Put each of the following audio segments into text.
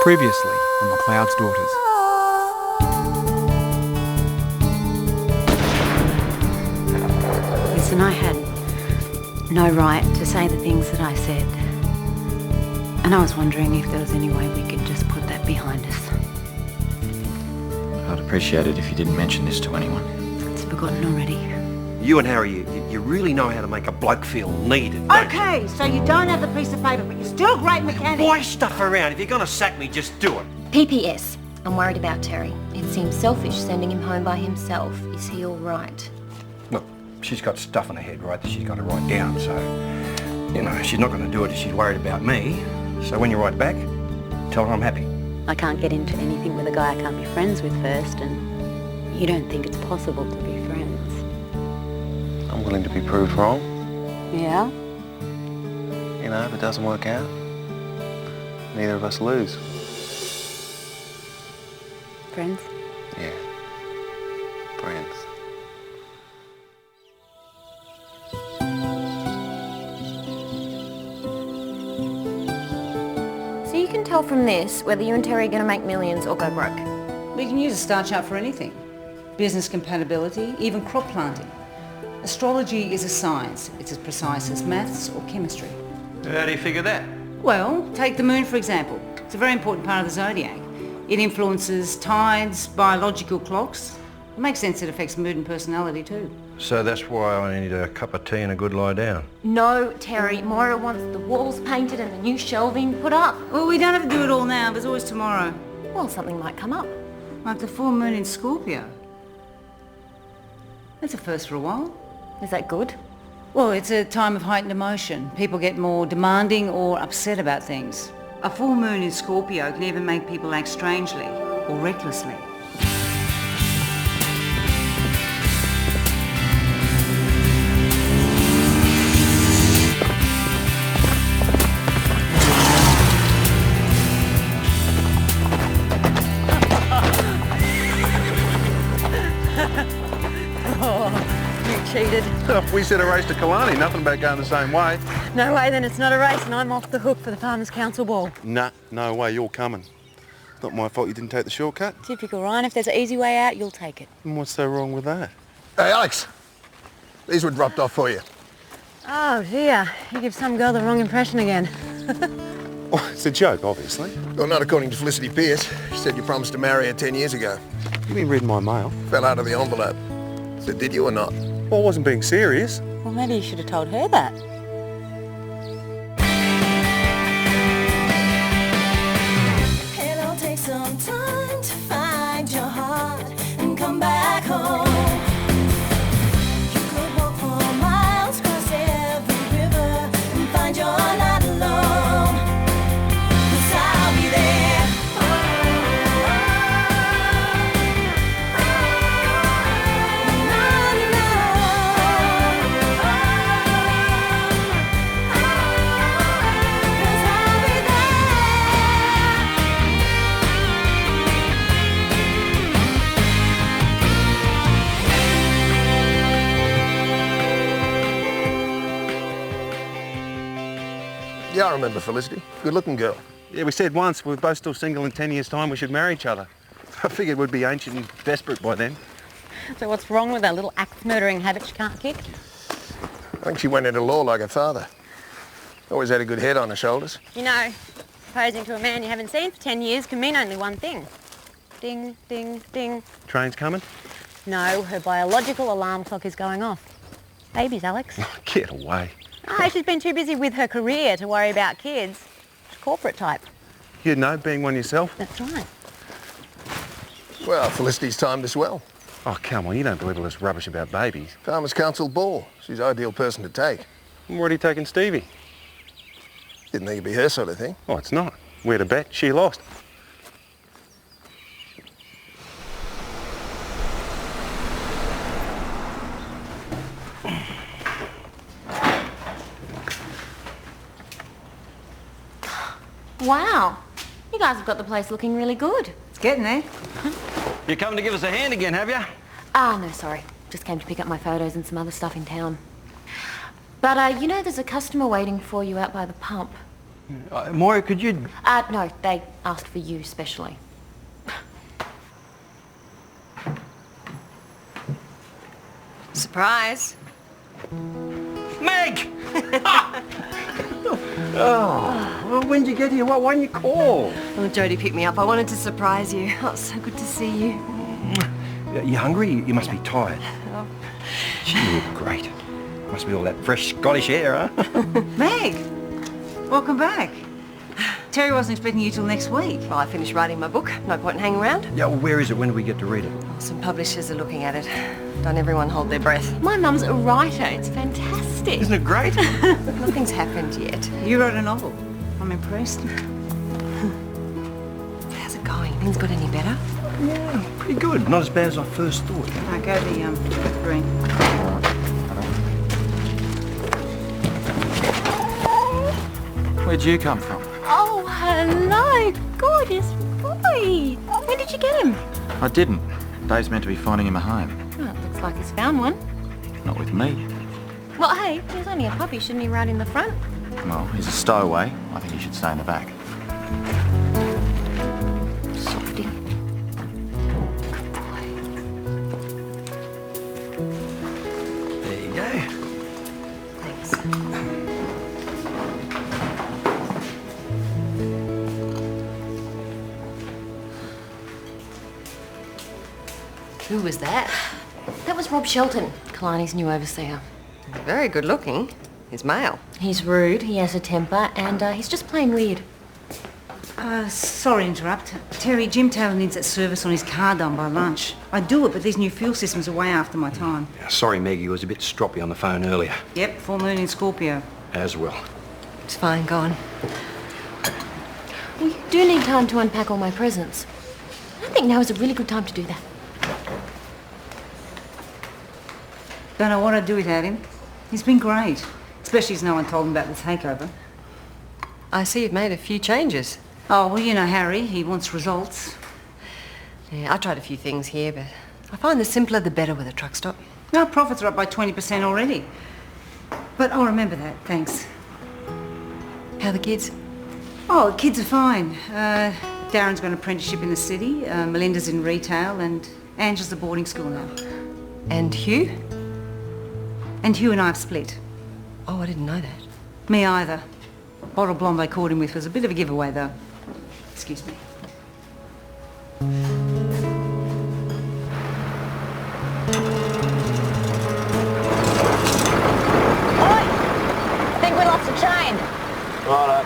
Previously on McLeod's Daughters. Listen, I had no right to say the things that I said. And I was wondering if there was any way we could just put that behind us. I'd appreciate it if you didn't mention this to anyone. It's forgotten already. You and Harry, you really know how to make a bloke feel needed, don't you? Okay, so you don't have the piece of paper, but you're still a great mechanic. Why stuff around? If you're gonna sack me, just do it. PPS. I'm worried about Terry. It seems selfish sending him home by himself. Is he all right? Look, she's got stuff in her head, right, that she's got to write down, so, you know, she's not going to do it if she's worried about me. So when you write back, tell her I'm happy. I can't get into anything with a guy I can't be friends with first, and you don't think it's possible to be friends. I'm willing to be proved wrong. Yeah? You know, if it doesn't work out, neither of us lose. Friends? Yeah. Friends. So you can tell from this whether you and Terry are going to make millions or go broke. We can use a star chart for anything. Business compatibility, even crop planting. Astrology is a science. It's as precise as maths or chemistry. How do you figure that? Well, take the moon for example. It's a very important part of the zodiac. It influences tides, biological clocks. It makes sense it affects mood and personality too. So that's why I need a cup of tea and a good lie down. No, Terry. Moira wants the walls painted and the new shelving put up. Well, we don't have to do it all now. There's always tomorrow. Well, something might come up. Like the full moon in Scorpio. That's a first for a while. Is that good? Well, it's a time of heightened emotion. People get more demanding or upset about things. A full moon in Scorpio can even make people act strangely or recklessly. Cheated. We said a race to Killarney, nothing about going the same way. No way, then it's not a race and I'm off the hook for the Farmers' Council ball. Nah, no way, you're coming. It's not my fault you didn't take the shortcut. Typical, Ryan. If there's an easy way out, you'll take it. And what's so wrong with that? Hey, Alex. These were dropped off for you. Oh, dear. You give some girl the wrong impression again. Oh, it's a joke, obviously. Well, not according to Felicity Pierce. She said you promised to marry her 10 years ago. You been reading my mail? Fell out of the envelope. So did you or not? Well, I wasn't being serious. Well, maybe you should have told her that. It'll take some time to find your heart and come back home. You could walk for miles, cross every river and find you're not alone. 'Cause I'll be there. Yeah, I remember Felicity. Good-looking girl. Yeah, we said once, we're both still single in 10 years' time, we should marry each other. I figured we'd be ancient and desperate by then. So what's wrong with that little axe-murdering habit she can't kick? I think she went into law like her father. Always had a good head on her shoulders. You know, proposing to a man you haven't seen for 10 years can mean only one thing. Ding, ding, ding. Train's coming? No, her biological alarm clock is going off. Babies, Alex. Get away. Oh, she's been too busy with her career to worry about kids. She's a corporate type. You know, being one yourself. That's right. Well, Felicity's timed as well. Oh, come on, you don't believe all this rubbish about babies. Farmers' Council ball. She's the ideal person to take. I'm already taking Stevie. Didn't think it'd be her sort of thing. Oh, it's not. We had a bet, she lost. Wow. You guys have got the place looking really good. It's getting there. You come to give us a hand again, have you? Ah, no, sorry. Just came to pick up my photos and some other stuff in town. But, you know, there's a customer waiting for you out by the pump. Moira, could you... No, they asked for you specially. Surprise. Meg! Well, when did you get here? Why didn't you call? Well, Jodie picked me up. I wanted to surprise you. Oh, it's so good to see you. You hungry? You must be tired. Oh. Gee, you look great. Must be all that fresh Scottish air, huh? Meg, welcome back. Terry wasn't expecting you till next week. Well, I finished writing my book. No point in hanging around. Yeah, well, where is it? When do we get to read it? Some publishers are looking at it. Don't everyone hold their breath. My mum's a writer. It's fantastic. Isn't it great? Nothing's happened yet. You wrote a novel. I'm impressed. How's it going? Things got any better? Yeah, pretty good. Not as bad as I first thought. I go the green. Where'd you come from? Oh, hello. Gorgeous boy. When did you get him? I didn't. Dave's meant to be finding him a home. Oh, it looks like he's found one. Not with me. Well, hey, he's only a puppy. Shouldn't he ride in the front? Well, he's a stowaway. I think he should stay in the back. Softy. There you go. Thanks. Who was that? That was Rob Shelton, Kalani's new overseer. Very good looking. He's male. He's rude, he has a temper, and he's just plain weird. Sorry to interrupt. Terry, Jim Taylor needs that service on his car done by lunch. I'd do it, but these new fuel systems are way after my time. Sorry, Maggie, was a bit stroppy on the phone earlier. Yep, full moon in Scorpio. As well. It's fine, go on. We do need time to unpack all my presents. I think now is a really good time to do that. Don't know what I'd do without him. He's been great, especially as no one told him about the takeover. I see you've made a few changes. Oh, well, you know Harry, he wants results. Yeah, I tried a few things here, but I find the simpler the better with a truck stop. Our profits are up by 20% already. But I'll remember that, thanks. How are the kids? Oh, the kids are fine. Darren's got an apprenticeship in the city, Melinda's in retail, and Angela's at boarding school now. And Hugh? And Hugh and I have split. Oh, I didn't know that. Me either. Bottle blonde I caught him with was a bit of a giveaway, though. Excuse me. Oi! Think we lost a chain. Righto.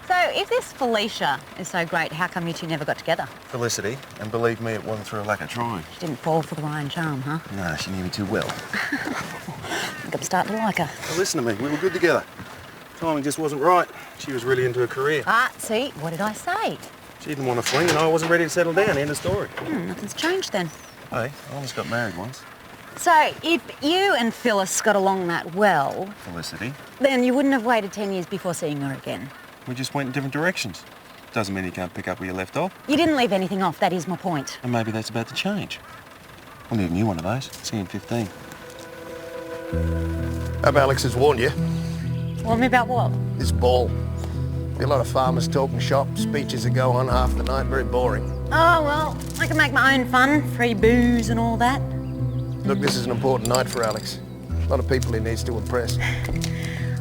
So, if this Felicia is so great, how come you two never got together? Felicity, and believe me, it wasn't through a lack of trying. She didn't fall for the Ryan charm, huh? No, she knew me too well. I think I'm starting to like her. Now listen to me, we were good together. Timing just wasn't right. She was really into her career. Ah, see, what did I say? She didn't want to fling, and I wasn't ready to settle down. End of story. Nothing's changed then. Hey, I almost got married once. So, if you and Phyllis got along that well, Felicity. then you wouldn't have waited 10 years before seeing her again. We just went in different directions. Doesn't mean you can't pick up where you left off. You didn't leave anything off, that is my point. And maybe that's about to change. We'll need a new one of those. See you in 15. Hope Alex has warned you. Warn me about what? This ball. Be a lot of farmers talking shop, speeches that go on half the night, very boring. Oh, well, I can make my own fun. Free booze and all that. Look, this is an important night for Alex. A lot of people he needs to impress.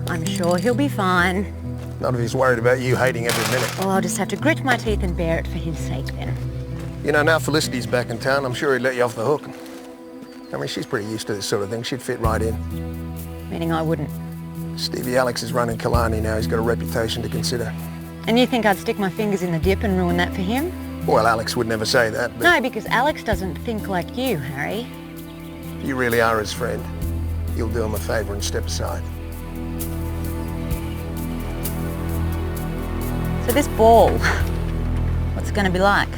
I'm sure he'll be fine. Not if he's worried about you hating every minute. Well, I'll just have to grit my teeth and bear it for his sake then. You know, now Felicity's back in town, I'm sure he'd let you off the hook. I mean, she's pretty used to this sort of thing. She'd fit right in. Meaning I wouldn't. Stevie Alex is running Kalani now. He's got a reputation to consider. And you think I'd stick my fingers in the dip and ruin that for him? Well, Alex would never say that, but No, because Alex doesn't think like you, Harry. you really are his friend. You'll do him a favour and step aside. So this ball, what's it going to be like?